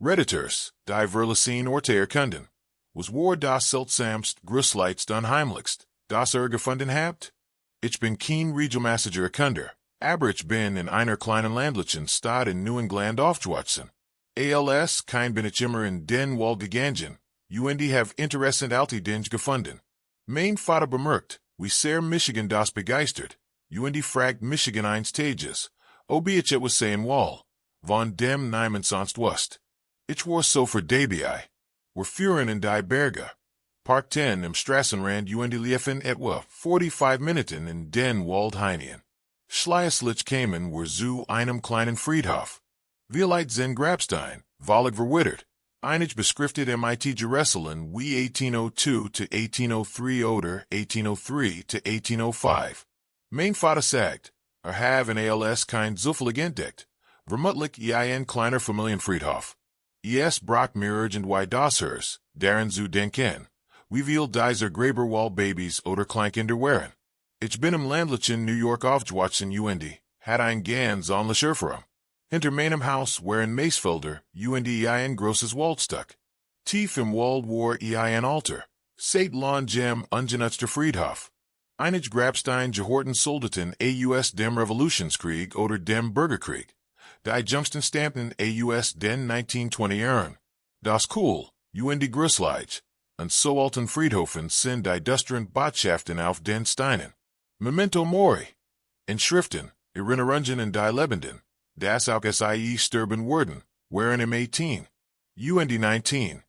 Redditors, die Verlassene Orte erkundungen, was war das seltsamst, gruseligste, unheimlichste, das gefunden habt? Ich bin kein Regelmäßiger Erkunder, aber ich bin in einer kleinen ländlichen Stadt in New England aufgewachsen. Als kein bin ich immer in den Wald gegangen, und have interessant alte Dinge gefunden. Mein Vater bemerkt, wie sehr Michigan das begeistert, und fragt Michigan eines Tages, ob ich etwas sehen will, von dem niemand sonst wusste. Ich war so für dabei. Wir fuhren in die Berge, parkten im Straßenrand und liefen etwa 45 Minuten in den Wald hinein. Schließlich kamen wir zu einem kleinen Friedhof. Vielleicht sind Grabstein, völlig verwittert, einige beschriftet mit Jerusalem wie 1802 to 1803 oder 1803 to 1805. Mein Vater sagt, haben als kein Zufall entdeckt, vermutlich ein kleiner Familienfriedhof. Es braucht mir irgendwie das Haus, daran zu denken, wie viel dieser Gräberwall-Babys oder Kleinkinder waren. Ich bin im ländlichen New York aufgewachsen und hat ein ganz ähnliches Erfahrung. Hinter meinem Haus waren Maisfelder und ein großes Waldstück. Tief im Wald war ein Alter, seit langem ungenutzter Friedhof. Einige Grabstein gehorten Soldaten aus dem Revolutionskrieg oder dem Bürgerkrieg. Die jüngsten stammten aus den 1920 Jahren. Das cool, und gruselig, und so alten Friedhofen sind die düsteren Botschaften auf den Steinen. Memento Mori. In Schriften, Erinnerungen an die Lebenden, das auch sie sterben werden, waren im 18. und 19.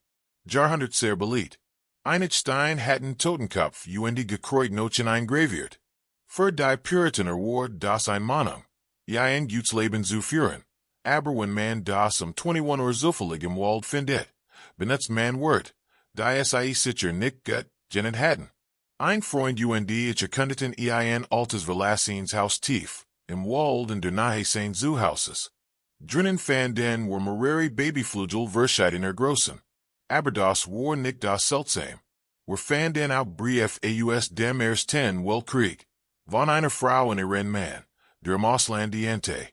Jahrhundert sehr beliebt. Einige Stein hatten Totenkopf und gekreut Nochen eingraviert. Für die Puritaner war das ein Mahnung, ein Gutsleben zu führen. Aber wenn man das 21 Uhr zufällig im Wald findet, benutzt man Wort, die sie sicher nicht gut genet hatten. Ein Freund und ich erkundeten ein altes Verlassenes Haus tief, im Wald in der Nähe seines Hauses. Drinnen fanden wir mehrere Babyflügel verschiedener Größen. Aber das war nicht das seltsame. Wir fanden auch Brief aus dem Ersten Weltkrieg, von einer Frau und ihrem Mann, der im Ausland diente.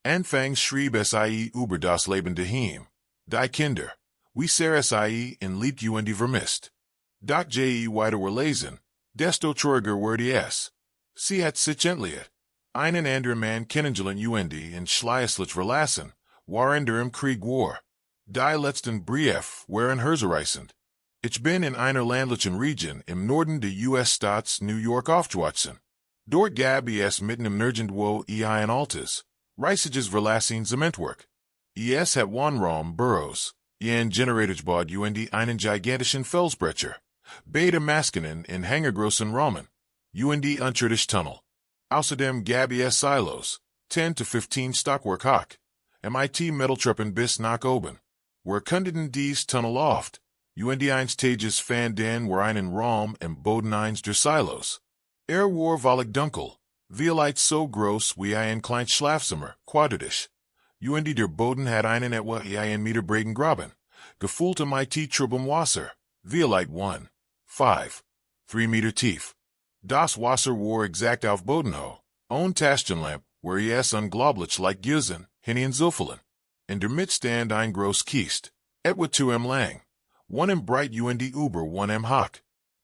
Anfangs schrieb sie über das Leben daheim, die Kinder, wie sehr sie in liebt und vermisst. Doch je weiter wir lesen, desto trauriger wird es. Sie hat sich entleert. Einen anderen Mann kennengelernt und in schließlich verlassen, während im Krieg war. Die letzten Brief waren herzzerreißend. Ich bin in einer ländlichen Region im Norden der US-Staats New York aufgewachsen. Dort gab es mitten im Nirgendwo ein altes, riesiges Verlassenes Zementwerk. Es hat Wohnraum, Büros, ein Generatorbad und einen gigantischen Felsbrecher, beide Maskinen in hängergroßen Rahmen, und unterirdisch Tunnel. Außerdem gab es Silos, 10 to 15 Stockwerk hoch, mit Metalltreppen bis nach oben. Wir erkundeten dies Tunnel oft, und eines Tages fanden wir einen Raum im Boden eines der Silos. War völlig dunkel, vielleicht so groß wie ein kleines Schlafzimmer, quadratisch. Und der Boden hat einen etwa 1 Meter breiten Graben, gefüllt mit trübem Wasser, vielleicht 3 Meter tief. Das Wasser war exakt auf Bodenhöhe, ohne Taschenlampe, where es unglaublich like Güsen, hineinzufallen. In der Mitte stand ein groß Kist, etwa 2 lang, 1 breit und über 1 hoch.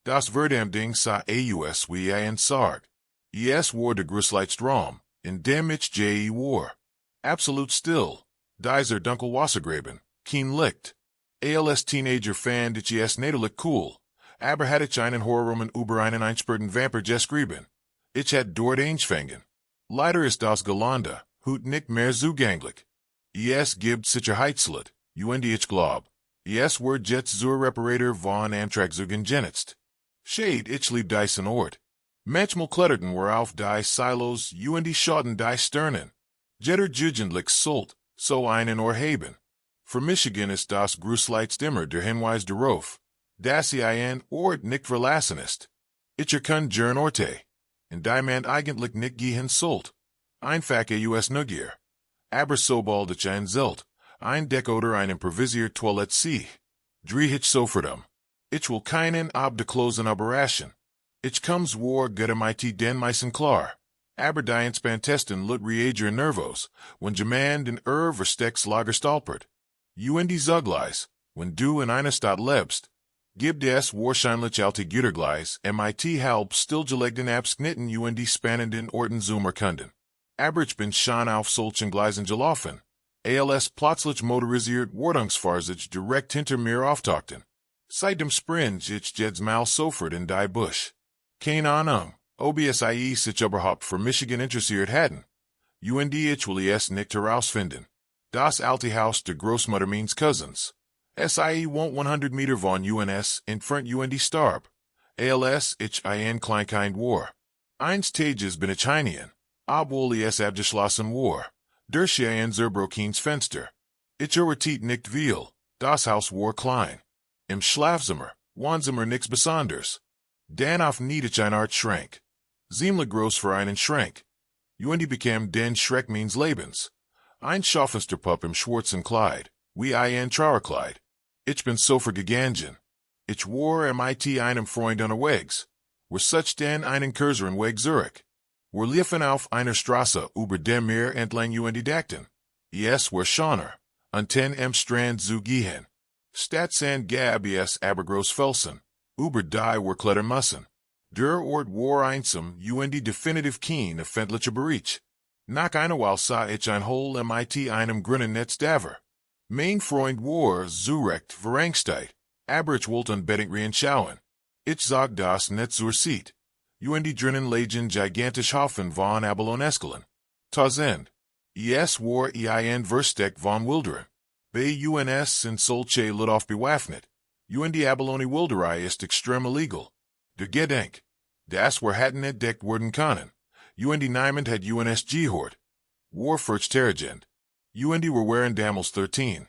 Das Verdamding sah aus wie ein Sarg. Es war der gruseligste Raum, in dem ich je war. Absolut still, dieser dunkel Wassergraben, kein Licht. Als Teenager fand ich es natürlich cool, aber hatte ich einen Horrorroman über einen eingesperrten Vampir geschrieben. Ich hatte dort eingefangen. Leider ist das Gelande, hut nicht mehr zugänglich. Es gibt Sicherheitslit, und ich glaub, es wird jetzt zur Reparator von Amtrak-Zügen genutzt. Shade ich lieb diesen Ort. Manchmal kletterten wir auf die Silos und schauten die Sternen. Jetter jugendlich sollt, so einen Orheben. Für Michigan ist das gruseligste immer der Hinweis darauf, dass ein Ort nicht verlassen ist. Ich erkund Orte, in die man eigentlich nicht gehen sollt. Einfach aus Neugier. Aber sobald ich ein Zelt, ein Deck oder ein improvisiert Toilette sehe, dreh ich sofort. Ich will keinen obdachlosen Aberration. Ich comes war gut mit den meisten klar. Aber die Inspantesten lut reagieren nervos, wenn jemand den verstecks lager stolpert. UND Zugleis, wenn du in einer Stadt lebst, gibt es wahrscheinlich alte Gütergleis, mit halb stillgelegten Abschnitten UND spannenden Orten zum Erkunden. Aber ich bin schon auf solchen Gleisen gelaufen, als plötzlich motorisiert Wartungsfahrzeuge direkt hinter mir auftauchten. Seitdem spring ich jedes Mal sofort in die Busch. Keine Ahnung, ob es sich überhaupt für Michigan interessiert hätten. UND ich will es nicht herausfinden. Das alte Haus der Großmutter meines Cousins. Won't 100 Meter von UNS entfernt UND starb. Als ich ein Kleinkind war. Einst Tages bin ich hinein, obwohl es abgeschlossen war. Durch ein zerbrochenes Fenster. Ich erwartet nicht viel, das Haus war klein. Im Schlafzimmer, Wohnzimmer nichts Besonders. Dan auf nicht ein Art Schrank. Ziemlich groß für einen Schrank. UND bekam den Schreck meines Lebens. Ein Schaufensterpupp im schwarzen Kleid, wie ein Trauerkleid. Ich bin so vergegangen. Ich war mit einem Freund unterwegs. Wir suchten einen kürzeren Weg zurück. Wir liefen auf einer Straße über dem Meer entlang UND dachten. Es war schöner, unten am Strand zu gehen. Statt gab es aber groß Felsen, über die wir klettern müssen. Der Ort war einsam UND definitiv kein öffentlicher Bereich. Nach einer Weile sah ich ein Hole mit einem grünen Netz daver. Mein Freund war zurecht verangsteit, aber ich wollte unbedingt reinschauen. Ich zog das Netz zur Seite. UND drinnen lagen gigantisch Haufen von Abaloneskelen. Tausend. Es war ein Versteck von Wilderen. Bei UNS sind solche Leute bewaffnet. UND Abalone Wilderei ist extrem illegal. Der Gedenk. Das wir hatten entdeckt worden können. UND niemand hat UNS gehört. War verstergend. UND waren damals 13.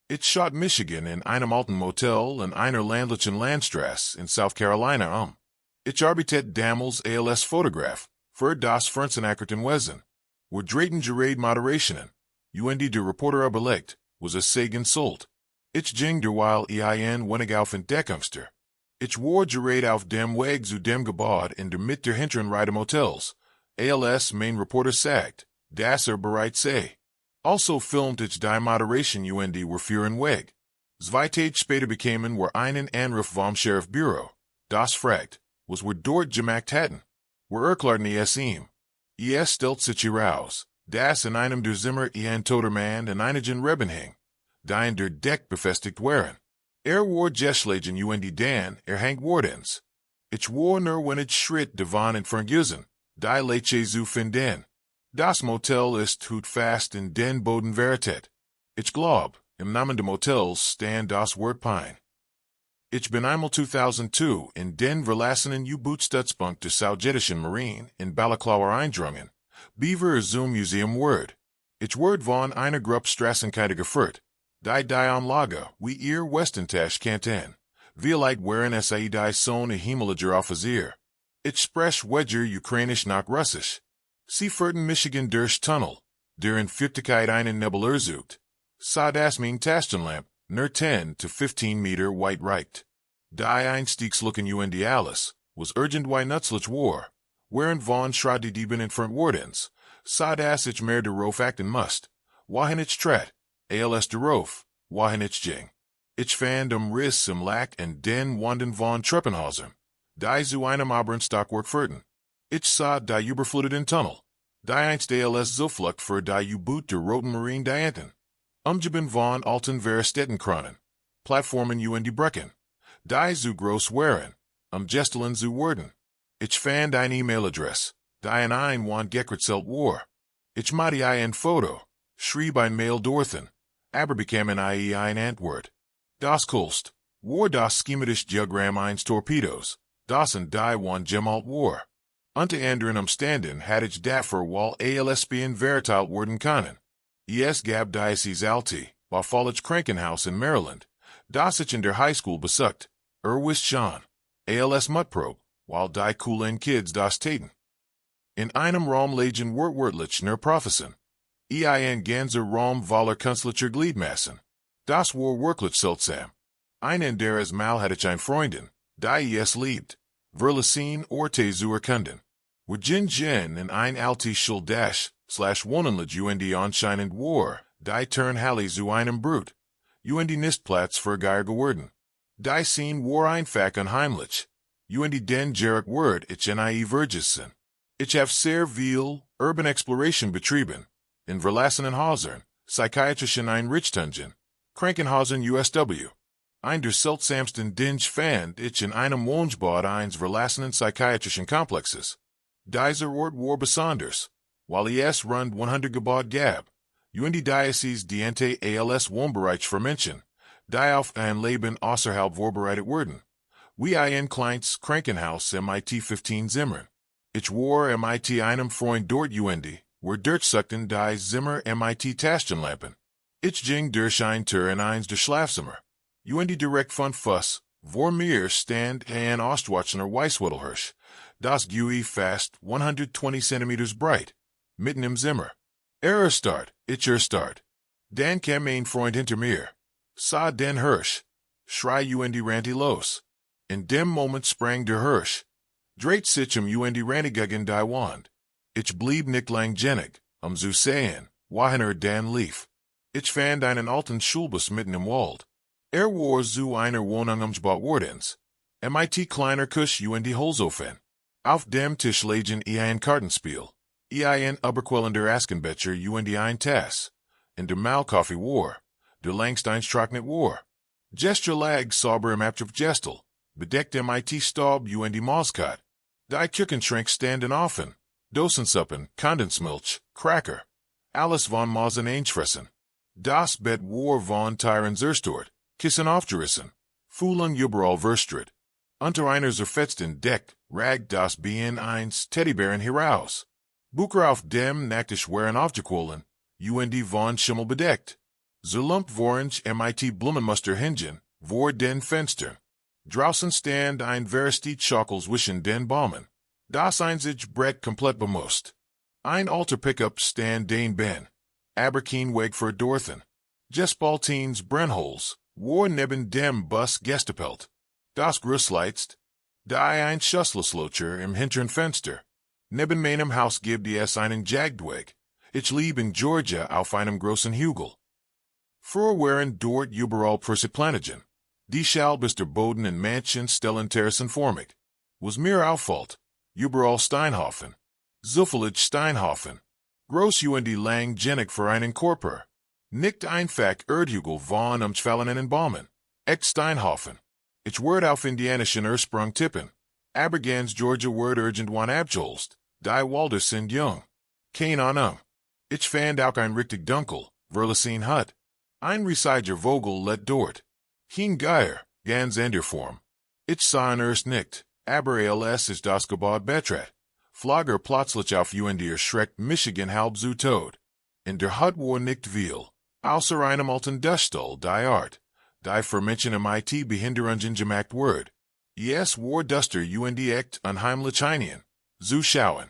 Ich shot Michigan in einem alten Motel in einer ländlichen Landstraße in South Carolina Ich arbeitete damals als Fotograf, für das Fernsehackerten Wesen. Wir drehten Gerade Moderationen. UND der Reporter überlegt, was es Segen sollt. Ich ging derweil ein wenig auf Entdeckungster. Ich war Gerade auf dem Weg zu dem Gebäude in der Mitte der hinteren Reihe Motels. Als mein Reporter sagt, dass bereits sei. Also filmt ich die Moderation UND wir führen Weg. 2 Tage später bekamen wir einen Anruf vom Sheriffbüro. Das fragt, was wir dort gemacht hatten. Wir erklärten es ihm. Es stellt sich heraus, dass in einem der Zimmer ein toter Mann in einigen Reben hing, die in der Deck befestigt waren. War geschlagen UND Dan hängt wardens. Ich war nur wenn ich schritt davon entfernt die Leiche zu finden. Das Motel ist hut fast in den Boden veritet. Ich glaub, im Namen des Motels stand das Wort Pine. Ich bin einmal 2002 in den Verlassenen U-Boot-Stützpunkt der Sowjetischen Marine in Balaklava eindrungen. Beaver zum Museum Word. Ich werd von einer Gruppe Straßenkinder geführt. Die Anlage, wie ihr Westentasch kennt. Vielleicht waren es die Sohn himmlischer Offizier. Ich sprech weder Ukrainisch nach Russisch. Sie führten Michigan durch Tunnel, der in Flüchtigkeit einen Nebel sucht. Sah das mein Taschenlamp, nur 10 to 15 Meter weit reicht. Die Einstiegslucken UND Alice, was irgendwie nützlich war, während von Schra die Dieben entfernt wurdens, sah das ich mehr darauf achten musst. Wohin ich tret, als darauf, wohin ich ging. Ich fand Riss im Lack und den Wanden von Treppenhäusern, die zu einem oberen Stockwerk führten. Ich sah die überfluteten Tunnel, die einst als Zuflucht für die U-Boot der Roten Marine dienten. Umgeben von alten Städtenkronen, Plattformen UND Brücken, die zu groß waren, Gestelen zu werden. Ich fand eine E-Mail-Adresse, die in ein Wand gekritzelt war. Ich machte ein Foto, schrieb ein Mail dorthin, aber bekam ein Antwort. Das Kulst, war das schematisch Diagramm eines Torpedos, das in die Wand gemalt war. Unter anderen Umständen hatte ich dafür weil ALSBN verteilt worden können. Es gab dieses alte, Buffalo Krankenhaus in Maryland, das ich in der High School besucht, was schon, als Mutprobe, while die coolen Kids das taten. In einem Raum lagen wörtlich nur Prophezen. Ein ganzer Raum voller künstlicher Gliedmassen. Das war wirklich seltsam. Einen deres Mal hatte ich ein Freundin, die es liebt, Verlassene Orte zu erkunden. Wir gingen in ein altes Schuldash, /wohnenlich UND anscheinend war, die Turnhalle zu einem Brut. UND Nistplatz für Geiergeworden. Die sind war einfach unheimlich. UND den Jarek Word ich nie vergessen. Ich have sehr viel urban exploration betrieben. In Verlassenen Häusern, psychiatrischen Einrichtungen, Krankenhäusern USW. Ein der seltsamsten Dinge fand ich in einem Wohngebäude eines verlassenen psychiatrischen Komplexes. Dieser Ort war besonders, weil es rund 100 Gebäude gab. UND Diocese diente als Wohnbereich für Menschen, die auf ein Leben außerhalb vorbereitet wurden. Wie ein kleines Krankenhaus MIT 15 Zimmern. Ich war MIT einem Freund dort UND, wo durchsuchten die Zimmer MIT Taschenlampen. Ich ging durch ein Tür in eins der Schlafzimmer. UND direkt von Fuss, vor mir stand ein Ostwatchener Weißwettelhirsch, das GUI fast 120 Zentimeters breit, mitten im Zimmer. Start, ich start. Dan kam ein Freund hinter mir. Sah den Hirsch. Schrei UND rannte los. In dem Moment sprang der Hirsch. Dreht sich UND rannte gegen die Wand. Ich blieb nicht lang genig, zu sehen, wohin Dan lief. Ich fand einen alten Schulbus mitten im Wald. War zu einer Wohnung umgebaut wordens. MIT kleiner Kusch UND Holzofen. Auf dem Tisch lagen ein Kartenspiel. Ein überquellender Askenbecher UND ein Tass. In der Malkaffee war. Der Langsteinstrocknet war. Gesture lag sauber im Abtriebgestel. Bedeckt MIT Staub UND Mauskot. Die Küchenschrank standen offen. Dosensuppen, Kondensmilch, Cracker. Alles von Mausen einfressen. Das Bett war von Tieren zerstört. Kissen aufgerissen. Fuhlen überall verstreut. Unter einer zerfetzten Deck ragt das Bien eins Teddybären heraus. Bucher auf dem nackte Schweren aufgequollen, UND von Schimmel bedeckt. Zerlumpt vorange MIT Blumenmuster hingen, vor den Fenstern. Draußen stand ein Verstit Schockels wischen den Baumen. Das einzig Brett komplett bemust. Ein alter Pickup stand den Ben. Aberkeen Weg für Dorthen. Gespaltins Brennholz, war neben dem Bus gestapelt. Das GRUSELIGSTEN. Die ein Schusslocher im hinteren Fenster. Neben meinem Haus gibt es einen Jagdweg. Ich lebe in Georgia auf einem großen Hügel. Früher waren dort überall Persiplanegen. Die Schall bis der Boden in manchen Stellen terrassenformig. Was mir auffällt, überall Steinhofen. Zufällig Steinhofen. Groß UND lang genig für einen Körper. Nicht einfach Erdhügel von umgefallenen Baumen. Echt Steinhofen. Ich werd auf indianischen Ursprung tippen. Aber ganz Georgia werd irgendwann abgeholzt. Die Wälder sind jung. Kein Ahnung. Ich fand auch ein richtig dunkel, Verlassene Hut. Ein riesiger Vogel let dort. Kein Geier, ganz in der Form. Ich sah ihn erst nicht, aber als ist das Gebäude betrat. Flagger plötzlich auf UND erschreckt Michigan halb zu tot. In der Hut war nicht viel, außer einem alten Duststuhl, die Art. Die für Menschen MIT Behinderungen gemacht wird. Es war Duster UND echt unheimlich zu schauen.